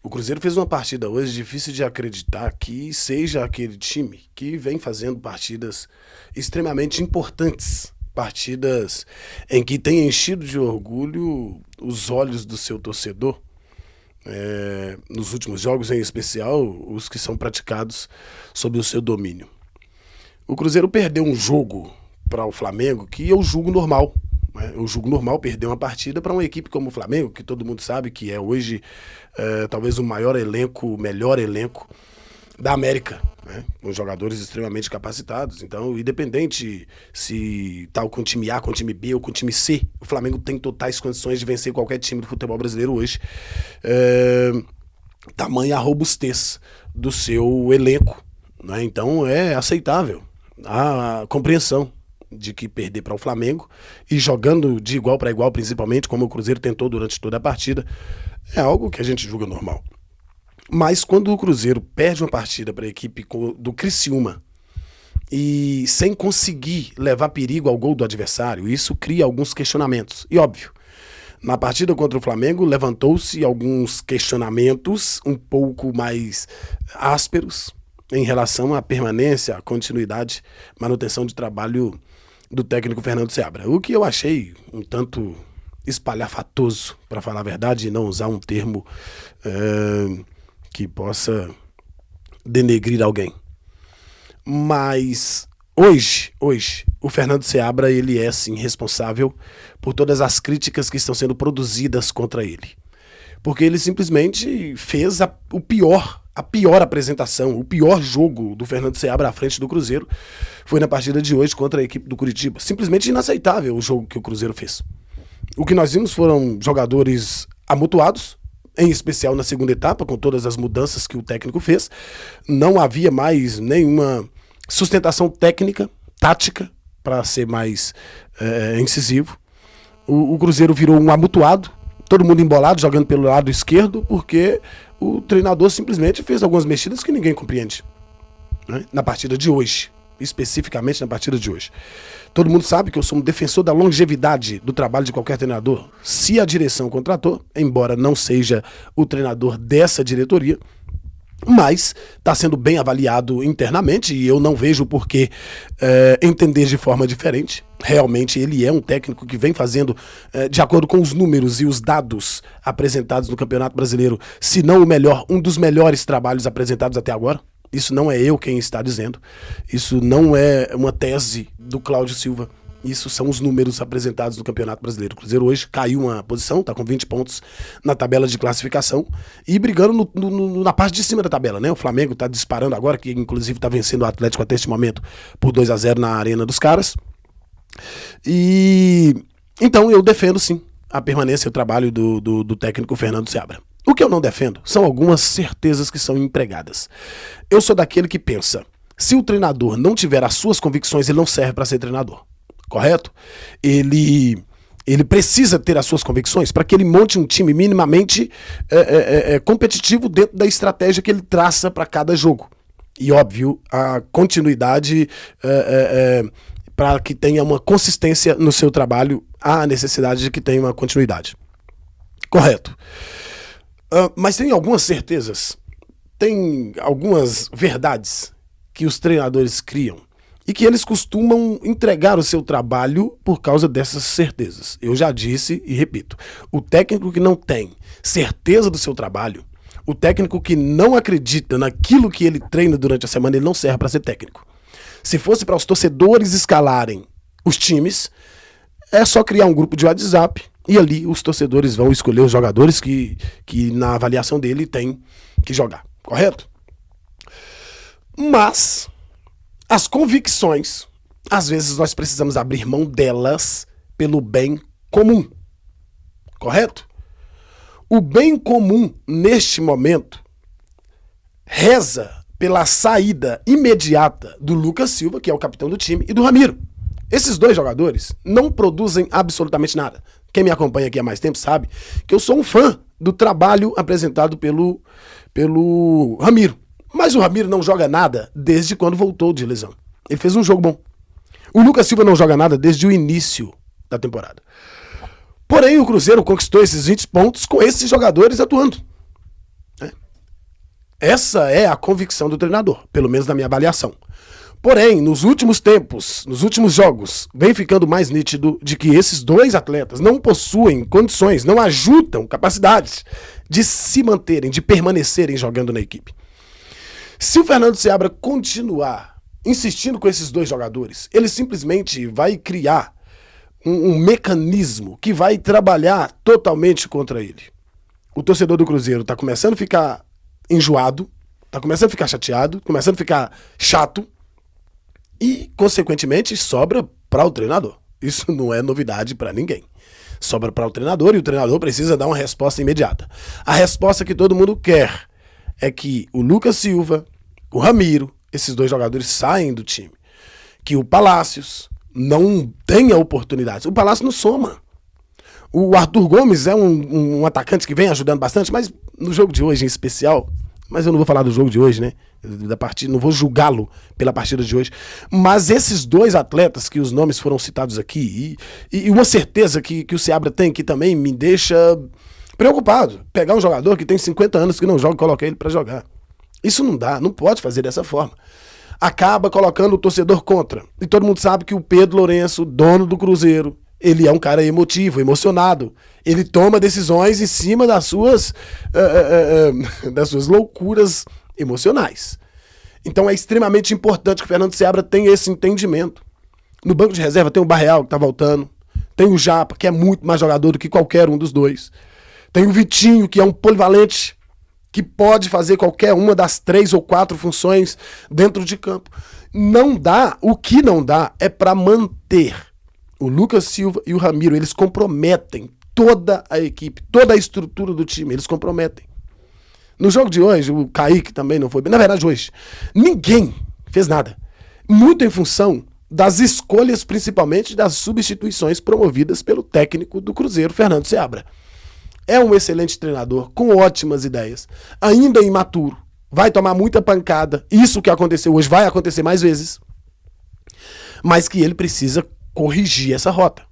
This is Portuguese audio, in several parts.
O Cruzeiro fez uma partida hoje difícil de acreditar que seja aquele time que vem fazendo partidas extremamente importantes. Partidas em que tem enchido de orgulho os olhos do seu torcedor. Nos últimos jogos, em especial, os que são praticados sob o seu domínio. O Cruzeiro perdeu um jogo para o Flamengo que eu julgo normal. Eu julgo normal perder uma partida para uma equipe como o Flamengo, que todo mundo sabe que é hoje talvez o maior elenco, o melhor elenco da América, né? Com jogadores extremamente capacitados. Então, independente se tá com o time A, com o time B ou com o time C, o Flamengo tem totais condições de vencer qualquer time do futebol brasileiro hoje. Tamanha a robustez do seu elenco, né? Então é aceitável a compreensão de que perder para o Flamengo e jogando de igual para igual, principalmente como o Cruzeiro tentou durante toda a partida, é algo que a gente julga normal. Mas quando o Cruzeiro perde uma partida para a equipe do Criciúma e sem conseguir levar perigo ao gol do adversário, isso cria alguns questionamentos. E óbvio, na partida contra o Flamengo levantou-se alguns questionamentos um pouco mais ásperos em relação à permanência, à continuidade, manutenção de trabalho do técnico Fernando Seabra. O que eu achei um tanto espalhafatoso, para falar a verdade, e não usar um termo que possa denegrir alguém. Mas hoje, o Fernando Seabra, ele é sim responsável por todas as críticas que estão sendo produzidas contra ele. Porque ele simplesmente fez a pior apresentação, o pior jogo do Fernando Seabra à frente do Cruzeiro foi na partida de hoje contra a equipe do Curitiba. Simplesmente inaceitável o jogo que o Cruzeiro fez. O que nós vimos foram jogadores amontoados, em especial na segunda etapa, com todas as mudanças que o técnico fez. Não havia mais nenhuma sustentação técnica, tática, para ser mais incisivo. O Cruzeiro virou um amontoado, todo mundo embolado, jogando pelo lado esquerdo, porque o treinador simplesmente fez algumas mexidas que ninguém compreende, né? Na partida de hoje, especificamente na partida de hoje. Todo mundo sabe que eu sou um defensor da longevidade do trabalho de qualquer treinador. Se a direção contratou, embora não seja o treinador dessa diretoria, mas está sendo bem avaliado internamente e eu não vejo por que entender de forma diferente. Realmente ele é um técnico que vem fazendo, de acordo com os números e os dados apresentados no Campeonato Brasileiro, se não o melhor, um dos melhores trabalhos apresentados até agora. Isso não é eu quem está dizendo, isso não é uma tese do Cláudio Silva. Isso são os números apresentados no Campeonato Brasileiro. O Cruzeiro hoje caiu uma posição, está com 20 pontos na tabela de classificação e brigando na parte de cima da tabela, né? O Flamengo está disparando agora, que inclusive está vencendo o Atlético até este momento por 2-0 na Arena dos Caras. E então eu defendo sim a permanência e o trabalho do técnico Fernando Seabra. O que eu não defendo são algumas certezas que são empregadas. Eu sou daquele que pensa, se o treinador não tiver as suas convicções, ele não serve para ser treinador. Correto? Ele precisa ter as suas convicções para que ele monte um time minimamente competitivo dentro da estratégia que ele traça para cada jogo. E óbvio, a continuidade para que tenha uma consistência no seu trabalho, há a necessidade de que tenha uma continuidade. Correto. Mas tem algumas certezas, tem algumas verdades que os treinadores criam e que eles costumam entregar o seu trabalho por causa dessas certezas. Eu já disse e repito, o técnico que não tem certeza do seu trabalho, o técnico que não acredita naquilo que ele treina durante a semana, ele não serve para ser técnico. Se fosse para os torcedores escalarem os times, é só criar um grupo de WhatsApp e ali os torcedores vão escolher os jogadores que na avaliação dele tem que jogar. Correto? Mas as convicções, às vezes nós precisamos abrir mão delas pelo bem comum. Correto? O bem comum, neste momento, reza pela saída imediata do Lucas Silva, que é o capitão do time, e do Ramiro. Esses dois jogadores não produzem absolutamente nada. Quem me acompanha aqui há mais tempo sabe que eu sou um fã do trabalho apresentado pelo Ramiro. Mas o Ramiro não joga nada desde quando voltou de lesão. Ele fez um jogo bom. O Lucas Silva não joga nada desde o início da temporada. Porém, o Cruzeiro conquistou esses 20 pontos com esses jogadores atuando. Essa é a convicção do treinador, pelo menos na minha avaliação. Porém, nos últimos tempos, nos últimos jogos, vem ficando mais nítido de que esses dois atletas não possuem condições, não ajudam capacidades de se manterem, de permanecerem jogando na equipe. Se o Fernando Seabra continuar insistindo com esses dois jogadores, ele simplesmente vai criar um mecanismo que vai trabalhar totalmente contra ele. O torcedor do Cruzeiro está começando a ficar enjoado, está começando a ficar chateado, começando a ficar chato e, consequentemente, sobra para o treinador. Isso não é novidade para ninguém. Sobra para o treinador e o treinador precisa dar uma resposta imediata. A resposta que todo mundo quer é que o Lucas Silva, o Ramiro, esses dois jogadores saem do time. Que o Palácios não tenha oportunidades. O Palácio não soma. O Arthur Gomes é um atacante que vem ajudando bastante, mas no jogo de hoje em especial, mas eu não vou falar do jogo de hoje, né? Da partida, não vou julgá-lo pela partida de hoje. Mas esses dois atletas, que os nomes foram citados aqui, e uma certeza que o Seabra tem, que também me deixa preocupado. Pegar um jogador que tem 50 anos que não joga e colocar ele para jogar. Isso não dá, não pode fazer dessa forma. Acaba colocando o torcedor contra. E todo mundo sabe que o Pedro Lourenço, dono do Cruzeiro, ele é um cara emotivo, emocionado. Ele toma decisões em cima das suas loucuras emocionais. Então é extremamente importante que o Fernando Seabra tenha esse entendimento. No banco de reserva tem o Barreal, que tá voltando. Tem o Japa, que é muito mais jogador do que qualquer um dos dois. Tem o Vitinho, que é um polivalente, que pode fazer qualquer uma das 3 ou 4 funções dentro de campo. Não dá, o que não dá é para manter o Lucas Silva e o Ramiro. Eles comprometem toda a equipe, toda a estrutura do time, eles comprometem. No jogo de hoje, o Kaique também não foi bem. Na verdade, hoje, ninguém fez nada. Muito em função das escolhas, principalmente das substituições promovidas pelo técnico do Cruzeiro, Fernando Seabra. É um excelente treinador, com ótimas ideias, ainda imaturo, vai tomar muita pancada, isso que aconteceu hoje vai acontecer mais vezes, mas que ele precisa corrigir essa rota.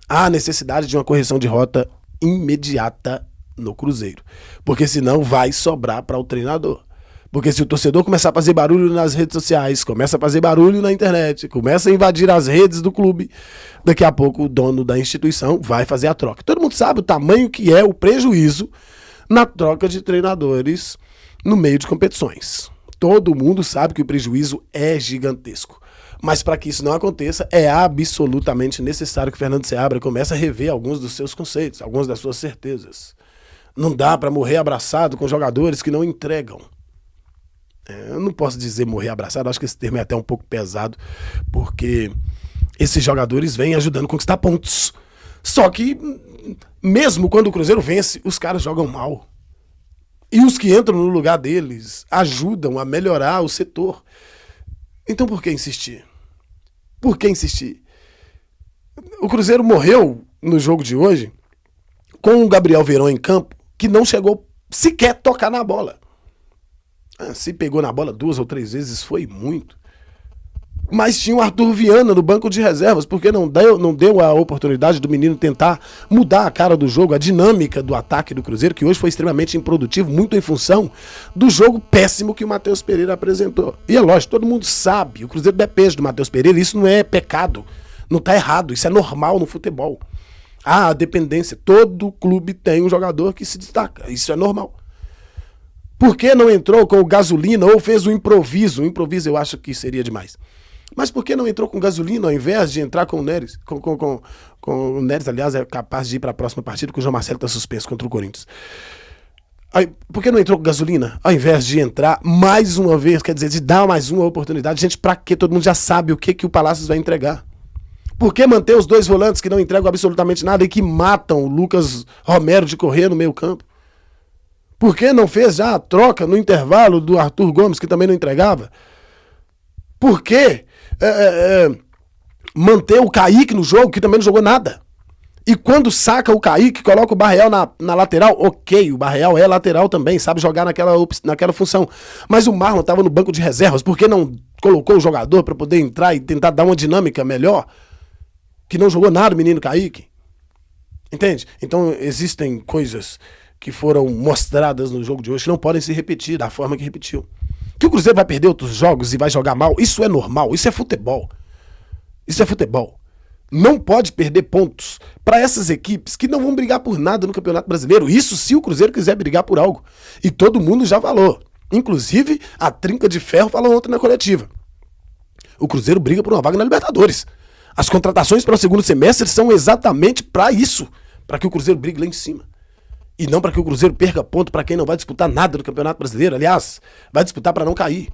Há necessidade de uma correção de rota imediata no Cruzeiro, porque senão vai sobrar para o treinador. Porque se o torcedor começar a fazer barulho nas redes sociais, começa a fazer barulho na internet, começa a invadir as redes do clube, daqui a pouco o dono da instituição vai fazer a troca. Todo mundo sabe o tamanho que é o prejuízo na troca de treinadores no meio de competições. Todo mundo sabe que o prejuízo é gigantesco. Mas para que isso não aconteça, é absolutamente necessário que o Fernando Seabra comece a rever alguns dos seus conceitos, algumas das suas certezas. Não dá para morrer abraçado com jogadores que não entregam. Eu não posso dizer morrer abraçado, acho que esse termo é até um pouco pesado, porque esses jogadores vêm ajudando a conquistar pontos. Só que, mesmo quando o Cruzeiro vence, os caras jogam mal. E os que entram no lugar deles ajudam a melhorar o setor. Então por que insistir? Por que insistir? O Cruzeiro morreu no jogo de hoje com o Gabriel Veron em campo, que não chegou sequer a tocar na bola. Se pegou na bola 2 ou 3 vezes, foi muito. Mas tinha o Arthur Viana no banco de reservas, porque não deu a oportunidade do menino tentar mudar a cara do jogo, a dinâmica do ataque do Cruzeiro, que hoje foi extremamente improdutivo, muito em função do jogo péssimo que o Matheus Pereira apresentou. E é lógico, todo mundo sabe, o Cruzeiro depende do Matheus Pereira, isso não é pecado, não tá errado, isso é normal no futebol. A dependência, todo clube tem um jogador que se destaca, isso é normal. Por que não entrou com o Gasolina ou fez o improviso? O improviso eu acho que seria demais. Mas por que não entrou com Gasolina ao invés de entrar com o Neres? Com o Neres, aliás, é capaz de ir para a próxima partida, porque o João Marcelo está suspenso contra o Corinthians. Aí, por que não entrou com Gasolina ao invés de entrar mais uma vez, quer dizer, de dar mais uma oportunidade? Gente, para quê? Todo mundo já sabe o que o Palácios vai entregar. Por que manter os dois volantes que não entregam absolutamente nada e que matam o Lucas Romero de correr no meio campo? Por que não fez já a troca no intervalo do Arthur Gomes, que também não entregava? Por que manter o Kaique no jogo, que também não jogou nada? E quando saca o Kaique, coloca o Barreal na lateral, ok, o Barreal é lateral também, sabe jogar naquela função. Mas o Marlon estava no banco de reservas, por que não colocou o jogador para poder entrar e tentar dar uma dinâmica melhor? Que não jogou nada o menino Kaique. Entende? Então existem coisas que foram mostradas no jogo de hoje, que não podem se repetir da forma que repetiu. Que o Cruzeiro vai perder outros jogos e vai jogar mal, isso é normal, isso é futebol. Isso é futebol. Não pode perder pontos para essas equipes que não vão brigar por nada no Campeonato Brasileiro. Isso se o Cruzeiro quiser brigar por algo. E todo mundo já falou. Inclusive, a Trinca de Ferro falou ontem na coletiva. O Cruzeiro briga por uma vaga na Libertadores. As contratações para o segundo semestre são exatamente para isso. Para que o Cruzeiro brigue lá em cima. E não para que o Cruzeiro perca ponto para quem não vai disputar nada no Campeonato Brasileiro. Aliás, vai disputar para não cair.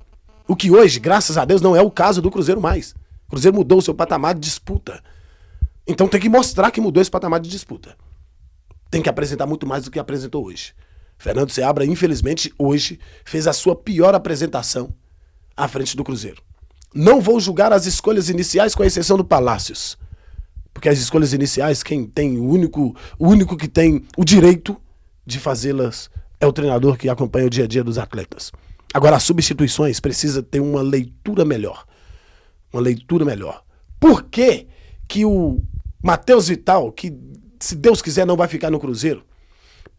O que hoje, graças a Deus, não é o caso do Cruzeiro mais. O Cruzeiro mudou o seu patamar de disputa. Então tem que mostrar que mudou esse patamar de disputa. Tem que apresentar muito mais do que apresentou hoje. Fernando Seabra, infelizmente, hoje fez a sua pior apresentação à frente do Cruzeiro. Não vou julgar as escolhas iniciais, com a exceção do Palácios. Porque as escolhas iniciais, quem tem o único que tem o direito de fazê-las é o treinador que acompanha o dia a dia dos atletas. Agora, as substituições precisam ter uma leitura melhor. Uma leitura melhor. Por que o Matheus Vital, que se Deus quiser não vai ficar no Cruzeiro,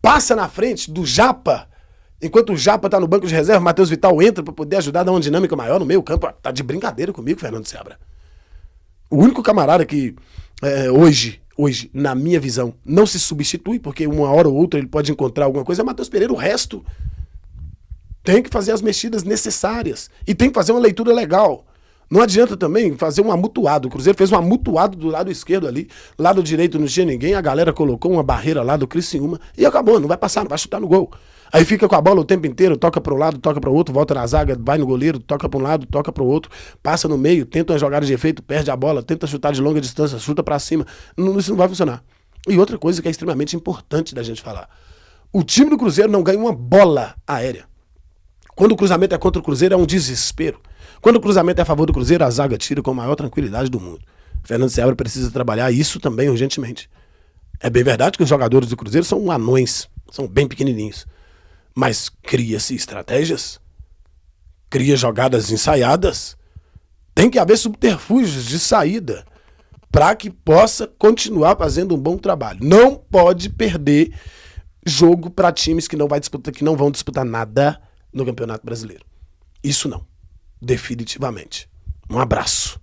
passa na frente do Japa, enquanto o Japa tá no banco de reserva, o Matheus Vital entra para poder ajudar a dar uma dinâmica maior no meio campo? Tá de brincadeira comigo, Fernando Seabra. O único camarada que hoje, na minha visão, não se substitui, porque uma hora ou outra ele pode encontrar alguma coisa, é Matheus Pereira. O resto tem que fazer as mexidas necessárias e tem que fazer uma leitura legal. Não adianta também fazer um amutuado. O Cruzeiro fez um amutuado do lado esquerdo ali, lado direito não tinha ninguém, a galera colocou uma barreira lá do Criciúma e acabou, não vai passar, não vai chutar no gol. Aí fica com a bola o tempo inteiro, toca para um lado, toca para o outro, volta na zaga, vai no goleiro, toca para um lado, toca para o outro, passa no meio, tenta uma jogada de efeito, perde a bola, tenta chutar de longa distância, chuta para cima. Isso não vai funcionar. E outra coisa que é extremamente importante da gente falar. O time do Cruzeiro não ganha uma bola aérea. Quando o cruzamento é contra o Cruzeiro é um desespero. Quando o cruzamento é a favor do Cruzeiro, a zaga tira com a maior tranquilidade do mundo. Fernando Seabra precisa trabalhar isso também urgentemente. É bem verdade que os jogadores do Cruzeiro são anões, são bem pequenininhos. Mas cria-se estratégias, cria jogadas ensaiadas. Tem que haver subterfúgios de saída para que possa continuar fazendo um bom trabalho. Não pode perder jogo para times que não vão disputar nada no Campeonato Brasileiro. Isso não. Definitivamente. Um abraço.